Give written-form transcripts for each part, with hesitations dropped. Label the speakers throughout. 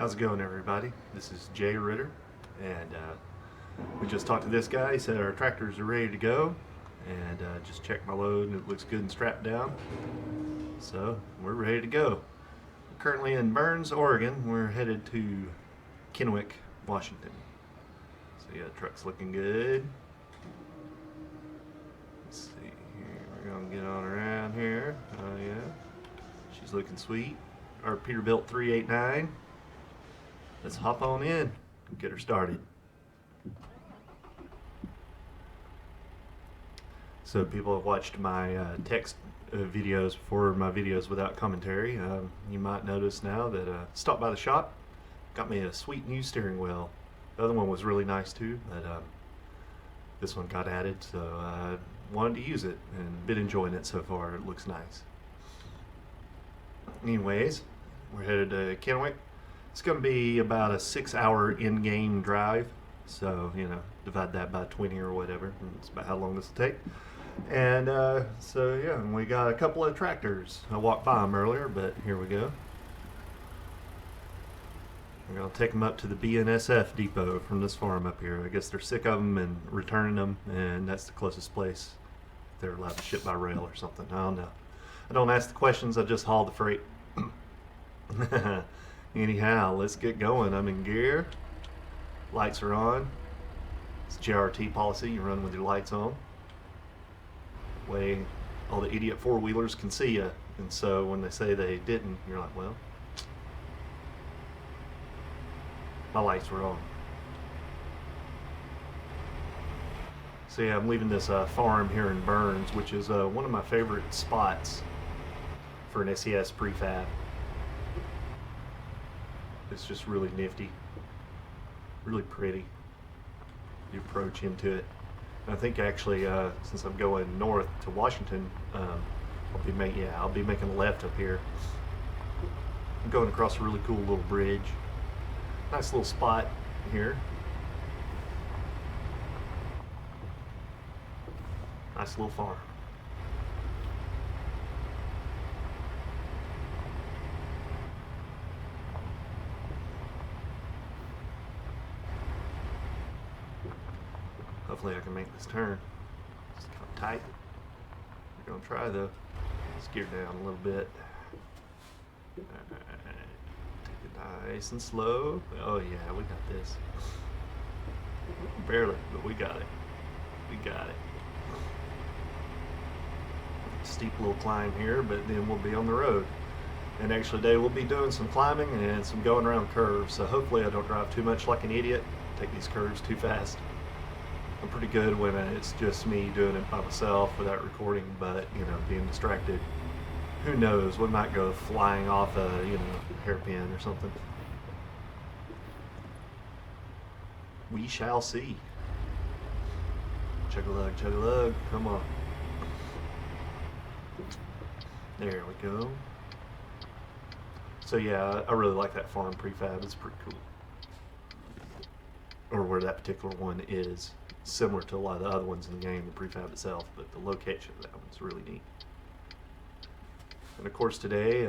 Speaker 1: How's it going, everybody? This is Jay Ritter, and we just talked to this guy. He said our tractors are ready to go, and just checked my load, and it looks good and strapped down. So we're ready to go. We're currently in Burns, Oregon. We're headed to Kennewick, Washington. So yeah, the truck's looking good. Let's see here. We're gonna get on around here. Oh yeah, she's looking sweet. Our Peterbilt 389. Let's hop on in and get her started. So people have watched my text videos before, my videos without commentary. You might notice now that stopped by the shop, got me a sweet new steering wheel. The other one was really nice too, but this one got added, so I wanted to use it and been enjoying it so far. It looks nice. Anyways, we're headed to Kennewick. It's going to be about a 6-hour in-game drive, so divide that by 20 or whatever. That's about how long this will take. And so yeah, we got a couple of tractors. I walked by them earlier, but here we go. We're going to take them up to the BNSF depot from this farm up here. I guess they're sick of them and returning them, and that's the closest place they're allowed to ship by rail or something. I don't know. I don't ask the questions, I just haul the freight. Anyhow, let's get going. I'm in gear. Lights are on. It's JRT policy. You run with your lights on. That way all the idiot four-wheelers can see you. And so when they say they didn't, you're like, well, my lights were on. So yeah, I'm leaving this farm here in Burns, which is one of my favorite spots for an SES prefab. It's just really nifty, really pretty, the approach into it. And I think actually, since I'm going north to Washington, I'll be making a left up here. I'm going across a really cool little bridge. Nice little spot here. Nice little farm. Hopefully I can make this turn. It's kind of tight. We're going to try though. Let's gear down a little bit. Alright. Take it nice and slow. Oh yeah, we got this. Barely, but we got it. We got it. Steep little climb here, but then we'll be on the road. And actually today we'll be doing some climbing and some going around curves, so hopefully I don't drive too much like an idiot, take these curves too fast. I'm pretty good when it's just me doing it by myself without recording, but being distracted, who knows, we might go flying off a hairpin or something. We shall see. Chug-a-lug, chug-a-lug, come on. There we go. So yeah, I really like that farm prefab. It's pretty cool. Or where that particular one is. Similar to a lot of the other ones in the game, the prefab itself, but the location of that one's really neat. And of course today,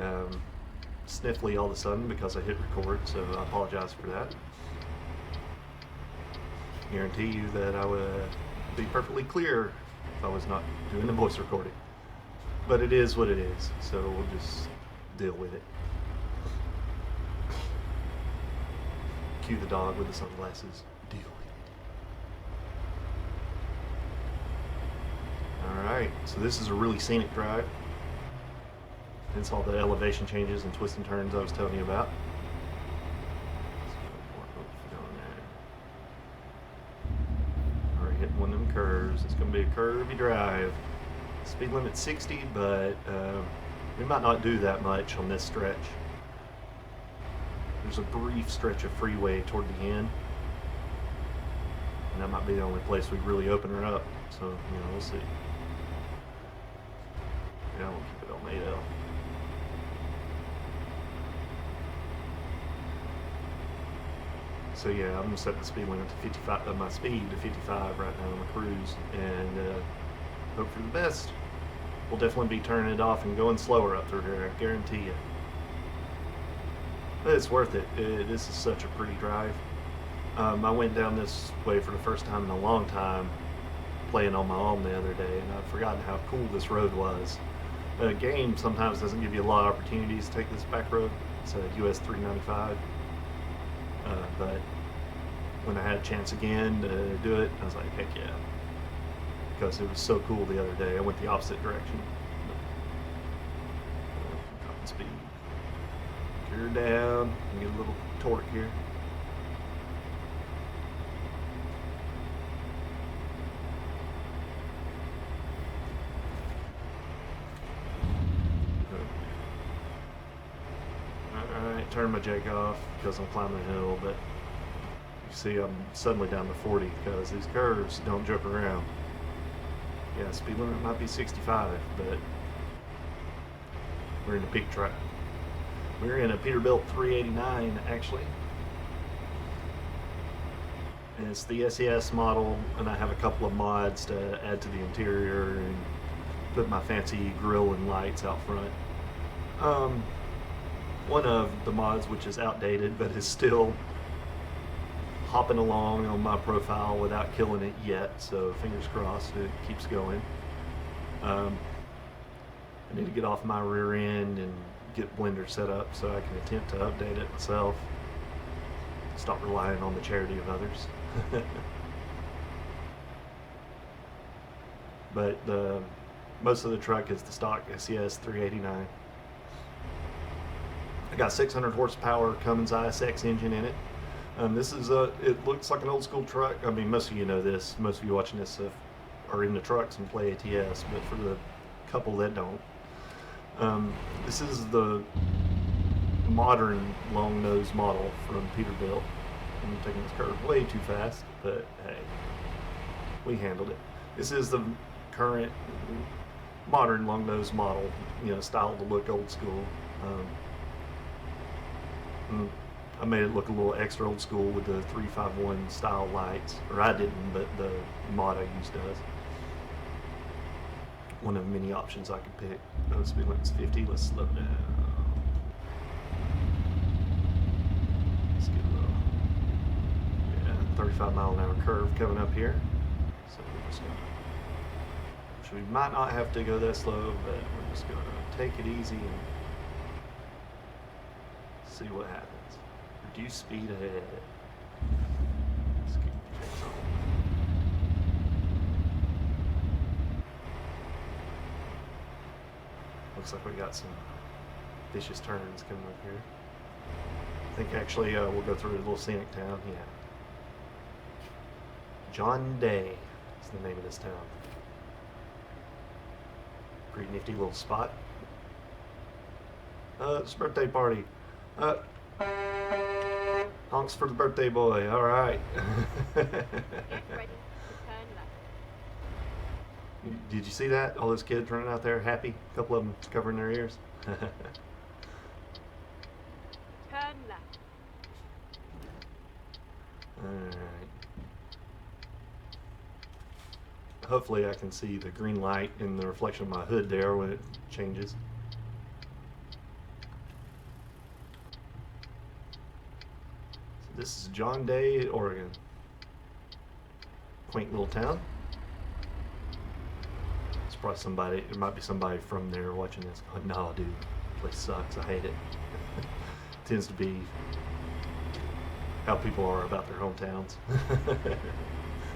Speaker 1: sniffly all of a sudden because I hit record, so I apologize for that. Guarantee you that I would be perfectly clear if I was not doing the voice recording. But it is what it is, so we'll just deal with it. Cue the dog with the sunglasses. Deal with it. Alright, so this is a really scenic drive. It's all the elevation changes and twists and turns I was telling you about. Already hitting one of them curves. It's going to be a curvy drive. Speed limit 60, but we might not do that much on this stretch. There's a brief stretch of freeway toward the end, and that might be the only place we really open her up, so we'll see. Yeah, we'll keep it on 8L. So yeah, I'm gonna set the speed limit to 55, my speed to 55 right now on the cruise, and hope for the best. We'll definitely be turning it off and going slower up through here, I guarantee you. But it's worth it. This is such a pretty drive. I went down this way for the first time in a long time, playing on my own the other day, and I've forgotten how cool this road was. The game sometimes doesn't give you a lot of opportunities to take this back road. It's a US 395, but when I had a chance again to do it, I was like, heck yeah, because it was so cool the other day. I went the opposite direction. Top speed. Gear down, get a little torque here. Alright, turn my jake off because I'm climbing a hill, but you see I'm suddenly down to 40 because these curves don't joke around. Yeah, speed limit might be 65, but we're in a big truck. We're in a Peterbilt 389 actually. And it's the SES model, and I have a couple of mods to add to the interior and put my fancy grille and lights out front. One of the mods, which is outdated but is still hopping along on my profile without killing it yet, so fingers crossed it keeps going. I need to get off my rear end and get Blender set up so I can attempt to update it myself. Stop relying on the charity of others. But most of the truck is the stock SES 389. I got 600 horsepower Cummins ISX engine in it. This is it looks like an old school truck. I mean, most of you know this. Most of you watching this are into trucks and play ATS, but for the couple that don't, this is the modern long nose model from Peterbilt. I'm taking this curve way too fast, but hey, we handled it. This is the current modern long nose model, you know, style to look old school. I made it look a little extra old school with the 351 style lights, or I didn't, but the mod I used does. One of many options I could pick. Oh, speed limit's 50. Let's slow down. Let's get a little, yeah, 35-mile-an-hour curve coming up here. So we're just gonna, which we might not have to go that slow, but we're just gonna take it easy and see what happens. Reduce speed ahead. Let's keep the brakes on. Looks like we got some vicious turns coming up here. I think actually we'll go through a little scenic town. Yeah. John Day is the name of this town. Pretty nifty little spot. It's a birthday party. Honks for the birthday boy. All right.
Speaker 2: Get ready to turn left.
Speaker 1: Did you see that? All those kids running out there happy? A couple of them covering their ears.
Speaker 2: Turn left.
Speaker 1: Alright. Hopefully I can see the green light in the reflection of my hood there when it changes. So this is John Day, Oregon. Quaint little town. It's probably somebody, it might be somebody from there watching this. Oh, no, dude, the place sucks. I hate it. Tends to be how people are about their hometowns.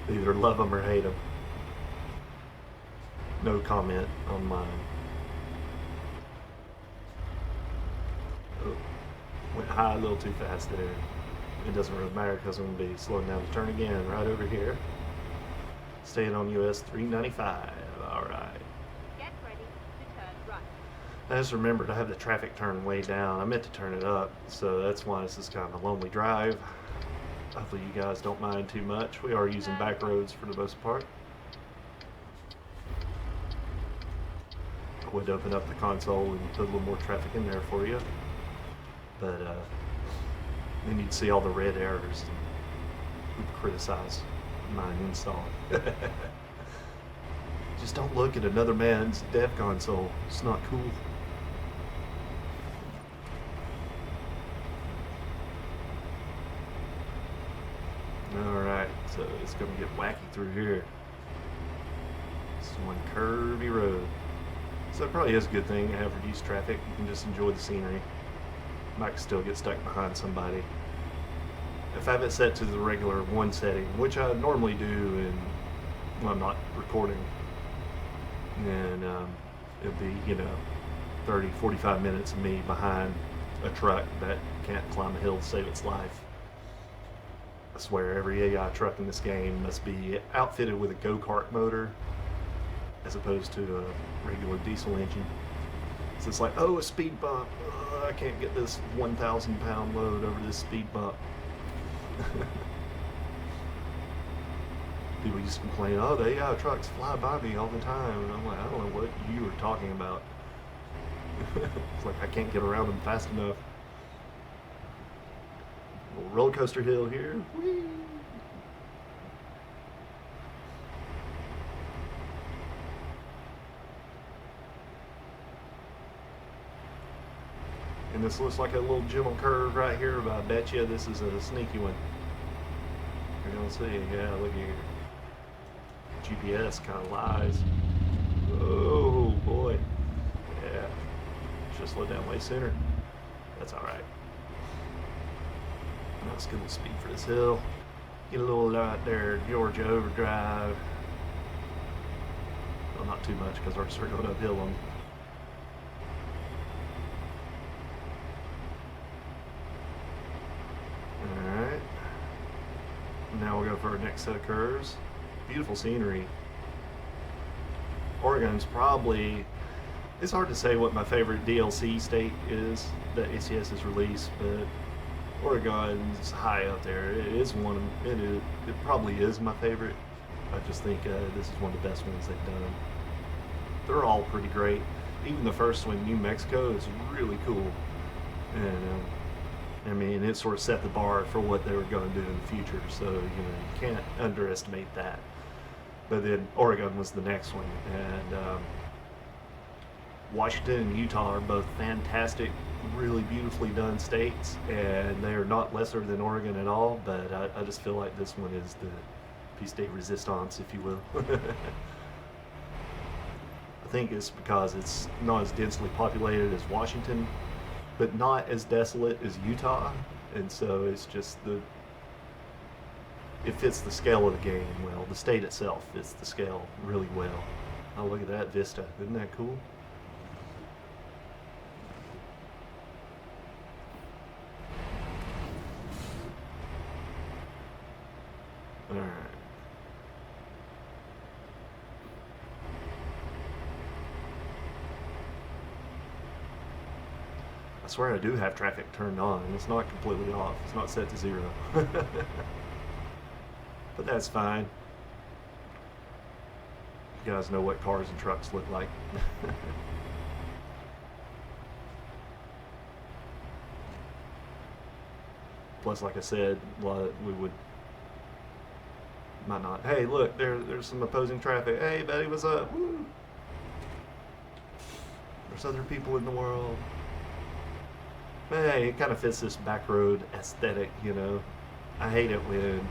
Speaker 1: They either love them or hate them. No comment on mine. Oh, went high a little too fast there. It doesn't really matter because I'm going to be slowing down the turn again right over here. Staying on US 395. Alright.
Speaker 2: Get ready to turn right.
Speaker 1: I just remembered I have the traffic turn way down. I meant to turn it up, so that's why this is kind of a lonely drive. Hopefully you guys don't mind too much. We are using back roads for the most part. I would open up the console and put a little more traffic in there for you, but then you'd see all the red errors and would criticize my install. Just don't look at another man's dev console. It's not cool. So it's going to get wacky through here. It's one curvy road. So it probably is a good thing to have reduced traffic. You can just enjoy the scenery. Might still get stuck behind somebody. If I have it set to the regular one setting, which I normally do when I'm not recording, then it'll be, 30, 45 minutes of me behind a truck that can't climb a hill to save its life. I swear every AI truck in this game must be outfitted with a go-kart motor as opposed to a regular diesel engine. So it's like, oh, a speed bump. I can't get this 1,000 pound load over this speed bump. People used to complain, oh, the AI trucks fly by me all the time. And I'm like, I don't know what you were talking about. It's like I can't get around them fast enough. Little roller coaster hill here. Whee! And this looks like a little gentle curve right here, but I bet you this is a sneaky one. You're gonna see, yeah, look here. GPS kind of lies. Oh boy. Yeah. Should slow down way sooner. That's alright. Let's get a little speed for this hill. Get a little light there, Georgia overdrive. Well, not too much because we're starting going uphill on. Alright. Now we'll go for our next set of curves. Beautiful scenery. Oregon's probably, it's hard to say what my favorite DLC state is that ACS has released, but Oregon's high up there. It is one of it probably is my favorite. I just think this is one of the best ones they've done. They're all pretty great. Even the first one, New Mexico, is really cool. And I mean, it sort of set the bar for what they were going to do in the future. So you can't underestimate that. But then Oregon was the next one, and Washington and Utah are both fantastic, really beautifully done states, and they are not lesser than Oregon at all, but I just feel like this one is the piece de resistance, if you will. I think it's because it's not as densely populated as Washington, but not as desolate as Utah, and so it's just it fits the scale of the game well. The state itself fits the scale really well. Oh, look at that vista. Isn't that cool? All right. I swear I do have traffic turned on. It's not completely off. It's not set to 0. But that's fine. You guys know what cars and trucks look like. Plus, like I said, we might not. Hey, look, there's some opposing traffic. Hey, buddy, what's up? Woo! There's other people in the world. Hey, it kind of fits this back road aesthetic, I hate it when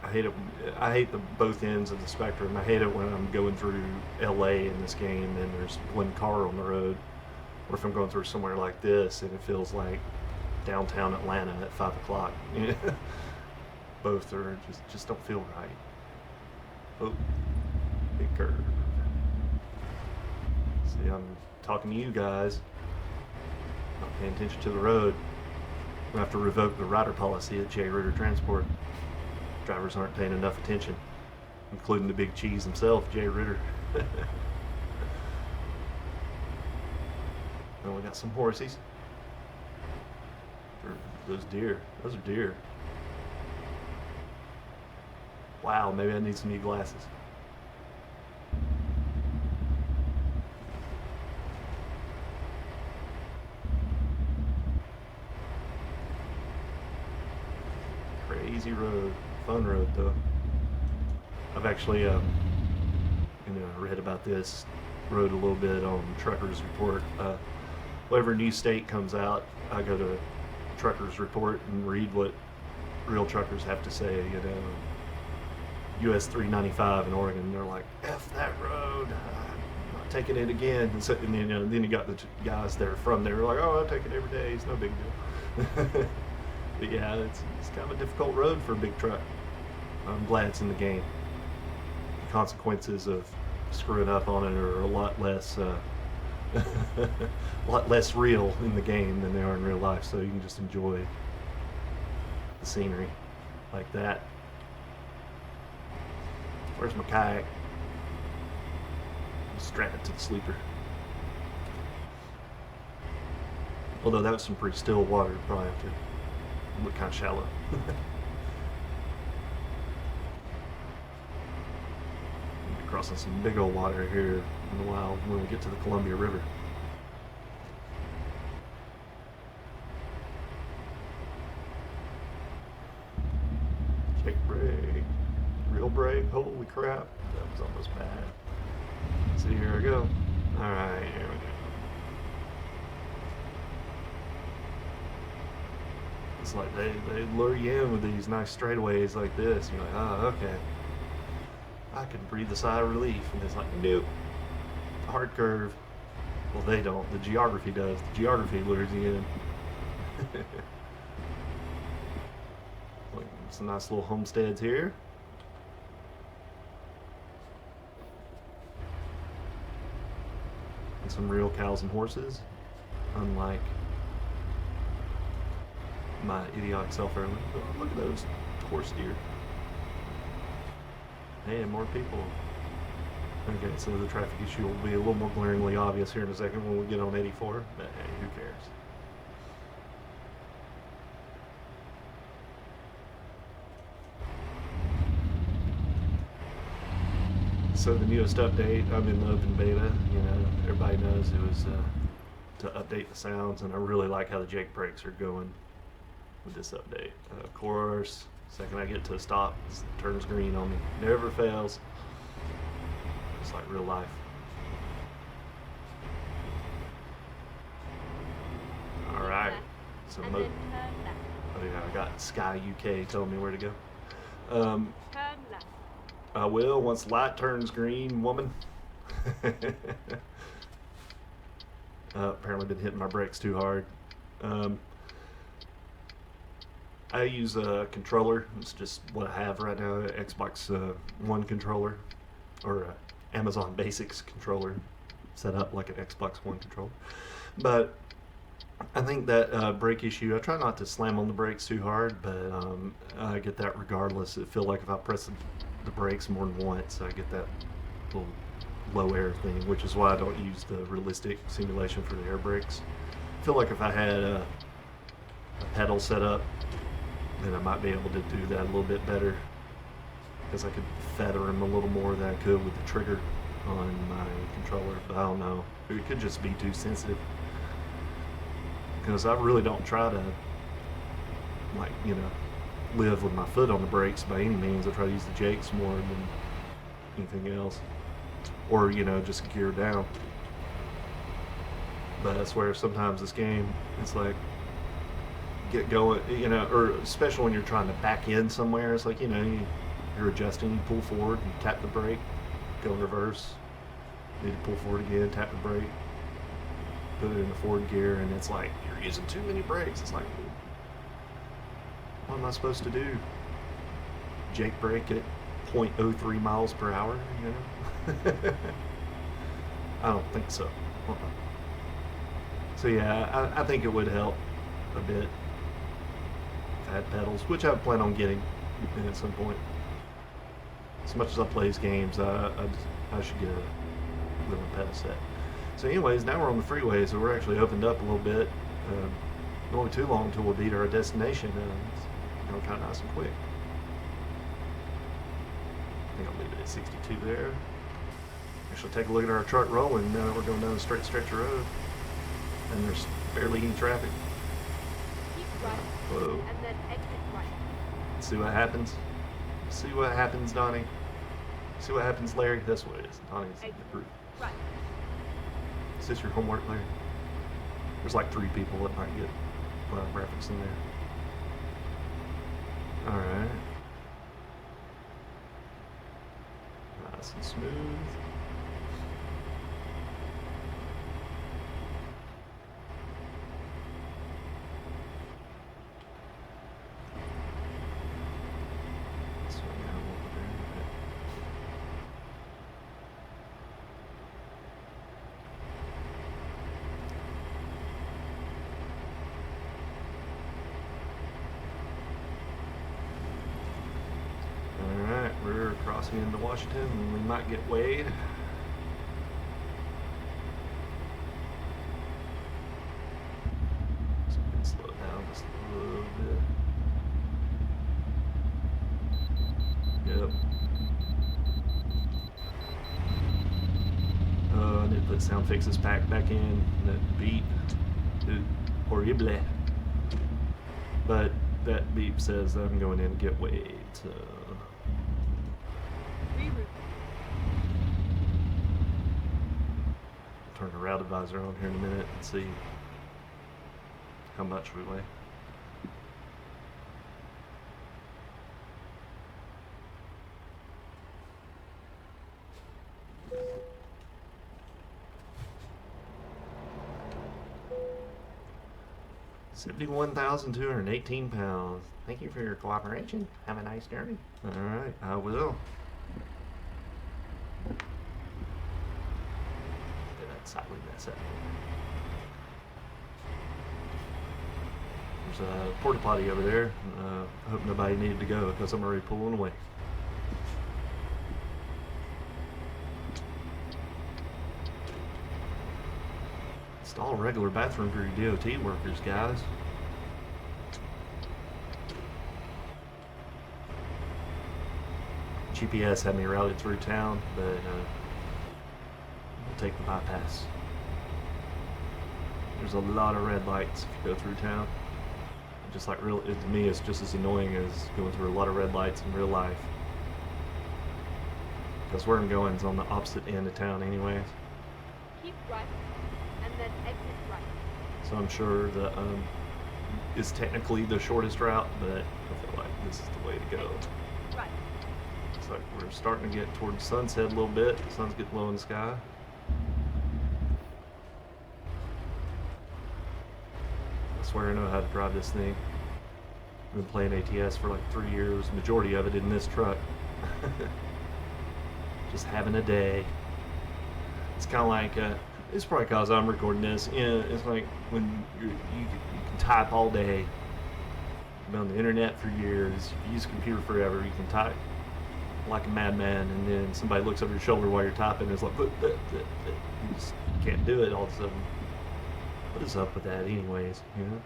Speaker 1: I hate the both ends of the spectrum. I hate it when I'm going through LA in this game and there's one car on the road, or if I'm going through somewhere like this and it feels like downtown Atlanta at 5 o'clock. Both are just don't feel right. Oh, big curve. See, I'm talking to you guys, not paying attention to the road. We have to revoke the rider policy at J. Ritter Transport. Drivers aren't paying enough attention, including the big cheese himself, Jay Ritter. Oh, we got some horsies. Those deer. Those are deer. Wow, maybe I need some new glasses. Crazy road. Fun road though. I've actually read about this road a little bit on Truckers Report. Whenever a new state comes out, I go to Truckers Report and read real truckers have to say, US 395 in Oregon. They're like, F that road. I'm not taking it again. And, so, and then you got the guys that are from there like, oh, I take it every day. It's no big deal. But yeah, it's kind of a difficult road for a big truck. I'm glad it's in the game. The consequences of screwing up on it are a lot less real in the game than they are in real life, so you can just enjoy the scenery like that. Where's my kayak? Strap it to the sleeper. Although that was some pretty still water, probably have to look kind of shallow. Crossing some big old water here in a while when we get to the Columbia River. Jake brake, real brake, holy crap, that was almost bad. See, here I go. Alright, here we go. It's like they lure you in with these nice straightaways like this. You're like, oh, okay. I can breathe a sigh of relief. And it's like, nope. Hard curve. Well, they don't. The geography does. The geography lures you in. Like some nice little homesteads here. And some real cows and horses. Unlike my idiotic self earlier. Oh, look at those horse deer. And more people. Okay, so the traffic issue will be a little more glaringly obvious here in a second when we get on 84, but hey, who cares? So the newest update, I'm in the open beta, everybody knows it was to update the sounds, and I really like how the Jake brakes are going with this update. Of course, second I get to a stop, it turns green on me. Never fails. It's like real life. Alright. So
Speaker 2: and then turn left.
Speaker 1: oh yeah, I got Sky UK telling me where to go.
Speaker 2: Turn left.
Speaker 1: I will once light turns green, woman. Apparently been hitting my brakes too hard. I use a controller. It's just what I have right now, Xbox One controller, or Amazon Basics controller, set up like an Xbox One controller. But I think that brake issue, I try not to slam on the brakes too hard, but I get that regardless. I feel like if I press the brakes more than once, I get that little low air thing, which is why I don't use the realistic simulation for the air brakes. I feel like if I had a pedal set up, then I might be able to do that a little bit better, because I could feather them a little more than I could with the trigger on my controller. But I don't know, it could just be too sensitive, because I really don't try to live with my foot on the brakes by any means. I try to use the Jakes more than anything else, or just gear down. But I swear sometimes this game, it's like, get going, or especially when you're trying to back in somewhere, it's like, you're adjusting, you pull forward, you tap the brake, go in reverse, need to pull forward again, tap the brake, put it in the forward gear, and it's like, you're using too many brakes. It's like, what am I supposed to do? Jake brake at 0.03 miles per hour, I don't think so. So yeah, I think it would help a bit if I had pedals, which I plan on getting at some point. As much as I play these games, I should get a little pedal set. So anyways, now we're on the freeway, so we're actually opened up a little bit. Not only too long until we'll be to our destination. It's going kind of nice and quick. I think I'll leave it at 62 there. Actually, take a look at our truck rolling now that we're going down a straight stretch of road, and there's barely any traffic.
Speaker 2: Keep right.
Speaker 1: Whoa.
Speaker 2: And then exit right.
Speaker 1: See what happens? See what happens, Donnie? See what happens, Larry? That's what it is. Donnie's in the group.
Speaker 2: Right.
Speaker 1: Is this your homework, Larry? There's like 3 people that might get reference in there. Alright. Nice and smooth. Alright, we're crossing into Washington and we might get Wade. So we can slow it down just a little bit. Yep. I need to put sound fixes pack back in. That beep. Horrible. But that beep says that I'm going in to get Wade, so.
Speaker 2: Reroute.
Speaker 1: Turn the route advisor on here in a minute and see how much we weigh. £71,218. Thank you for your cooperation. Have a nice journey. All right, I will. Did that slightly mess up? There's a porta potty over there. I hope nobody needed to go because I'm already pulling away. Install a regular bathroom for your DOT workers, guys. GPS had me routed through town, but we'll take the bypass. There's a lot of red lights if you go through town. Just like to me, it's just as annoying as going through a lot of red lights in real life. Because where I'm going is on the opposite end of town anyways.
Speaker 2: Keep right, and then exit right.
Speaker 1: So I'm sure that is technically the shortest route, but I feel like this is the way to go.
Speaker 2: Right.
Speaker 1: Looks like we're starting to get towards sunset a little bit. The sun's getting low in the sky. I swear I know how to drive this thing. I've been playing ATS for like 3 years, majority of it in this truck. Just having a day. It's kind of like, it's probably because I'm recording this. It's like when you can type all day. You've been on the internet for years. You use a computer forever. You can type like a madman, and then somebody looks over your shoulder while you're typing. And it's like, you just can't do it all of a sudden. What is up with that, anyways? You know?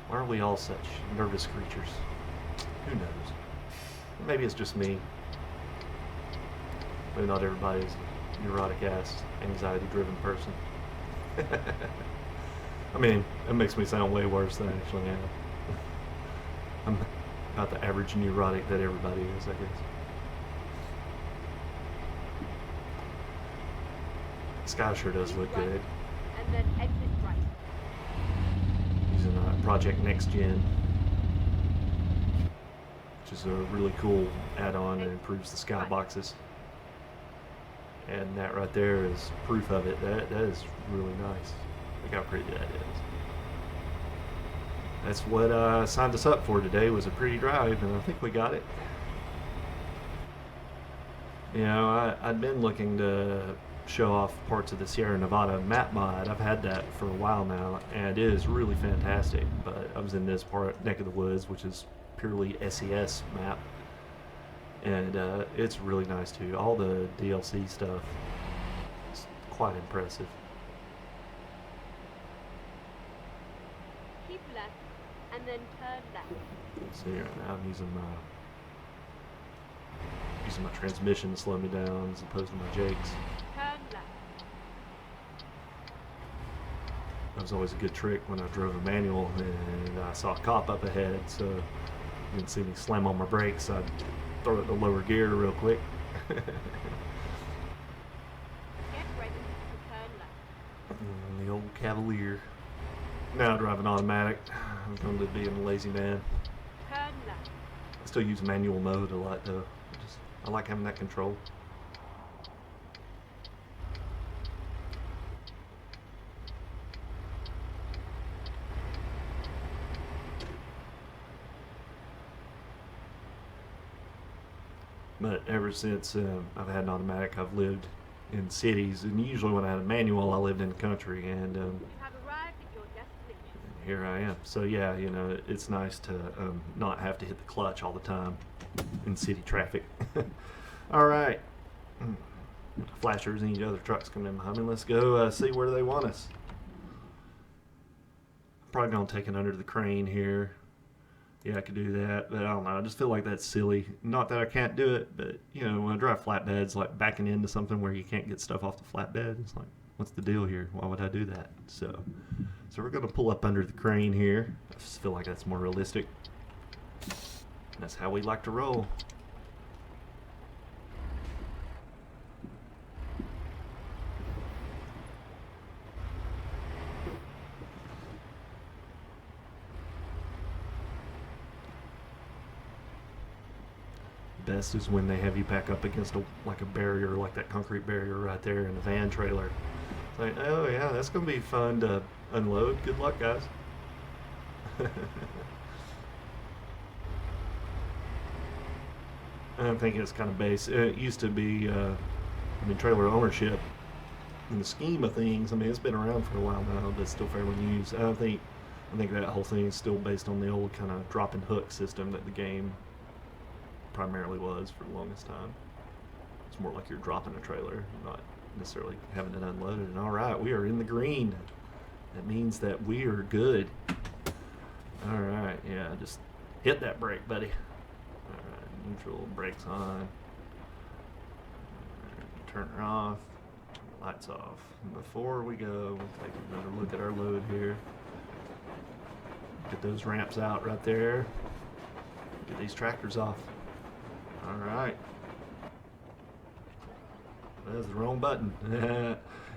Speaker 1: Why are we all such nervous creatures? Who knows? Maybe it's just me. Maybe not everybody's a neurotic ass, anxiety-driven person. I mean, it makes me sound way worse than I actually am. I'm about the average neurotic that everybody is, I guess. The sky sure does look good.
Speaker 2: And then exit right.
Speaker 1: Using Project Next Gen, which is a really cool add-on and improves the skyboxes. And that right there is proof of it. That is really nice. Look how pretty that is. That's what signed us up for today, was a pretty drive, and I think we got it. You know, I'd been looking to show off parts of the Sierra Nevada map mod. I've had that for a while now, and it is really fantastic. But I was in this neck of the woods, which is purely SES map, and it's really nice too. All the DLC stuff is quite impressive.
Speaker 2: Keep left, and then turn left.
Speaker 1: See right now, I'm using my transmission to slow me down as opposed to my jakes.
Speaker 2: Turn left.
Speaker 1: That was always a good trick when I drove a manual and I saw a cop up ahead, so you didn't see me slam on my brakes. I'd throw it to lower gear real quick.
Speaker 2: Get ready to turn left.
Speaker 1: The old Cavalier. Now I drive an automatic. I'm going to be a lazy man.
Speaker 2: Turn
Speaker 1: still use manual mode a lot though. I like having that control. But ever since I've had an automatic, I've lived in cities, and usually when I had a manual, I lived in the country, and
Speaker 2: You have arrived at your destination.
Speaker 1: here I am. So yeah, you know, it's nice to not have to hit the clutch all the time in city traffic. All right, flashers, any other trucks coming in behind me? Let's go see where they want us. Probably gonna take it under the crane here. Yeah, I could do that, but I don't know. I just feel like that's silly. Not that I can't do it, but you know, when I drive flatbeds, like backing into something where you can't get stuff off the flatbed, it's like, what's the deal here? Why would I do that? So we're gonna pull up under the crane here. I just feel like that's more realistic. That's how we like to roll. Best is when they have you back up against like a barrier, like that concrete barrier right there in a van trailer. It's like, oh yeah, that's gonna be fun to unload. Good luck, guys. I'm thinking it's kind of base. It used to be, trailer ownership. In the scheme of things, I mean, it's been around for a while now, but it's still fairly new. So I think that whole thing is still based on the old kind of drop and hook system that the game primarily was for the longest time. It's more like you're dropping a trailer, not necessarily having it unloaded. And all right, we are in the green. That means that we are good. All right, yeah, just hit that brake, buddy. All right, neutral, brakes on. All right, turn her off, lights off. And before we go, we'll take another look at our load here. Get those ramps out right there. Get these tractors off. All right. That's the wrong button.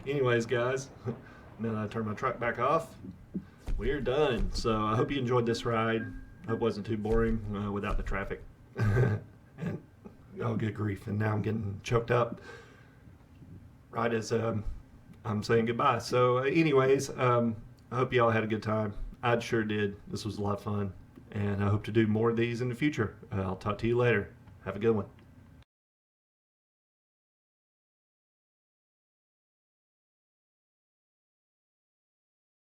Speaker 1: Anyways, guys, now that I turn my truck back off, we're done. So I hope you enjoyed this ride. Hope it wasn't too boring without the traffic. And oh, good grief! And now I'm getting choked up right as I'm saying goodbye. So, anyways, I hope y'all had a good time. I sure did. This was a lot of fun, and I hope to do more of these in the future. I'll talk to you later. Have a good one.